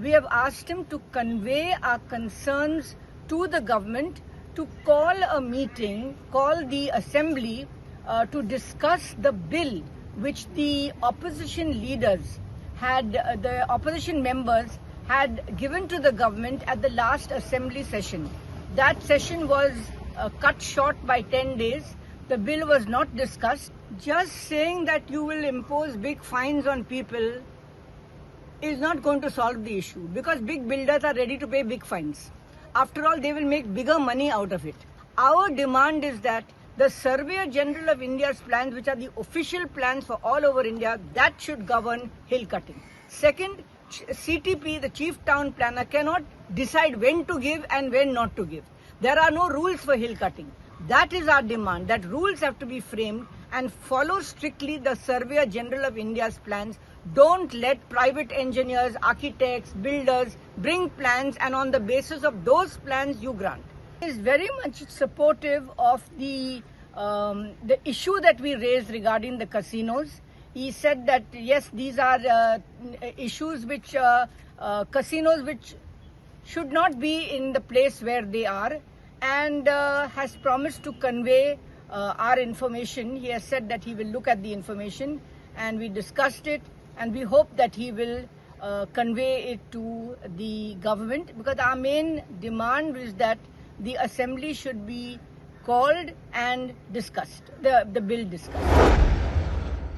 we have asked him to convey our concerns to the government, to call a meeting, call the assembly to discuss the bill which the opposition leaders had, the opposition members had given to the government at the last assembly session. That session was cut short by 10 days. The bill was not discussed. Just saying that you will impose big fines on people is not going to solve the issue, because big builders are ready to pay big fines. After all, they will make bigger money out of it. Our demand is that the Surveyor General of India's plans, which are the official plans for all over India, that should govern hill cutting. Second, CTP, the Chief Town Planner, cannot decide when to give and when not to give. There are no rules for hill cutting. That is our demand, that rules have to be framed and follow strictly the Surveyor General of India's plans. Don't let private engineers, architects, builders bring plans, and on the basis of those plans you grant. He is very much supportive of the issue that we raised regarding the casinos. He said that yes, these are issues which casinos which should not be in the place where they are, and has promised to convey our information. He has said that he will look at the information, and we discussed it, and we hope that he will convey it to the government, because our main demand is that the assembly should be called and discussed, the bill discussed.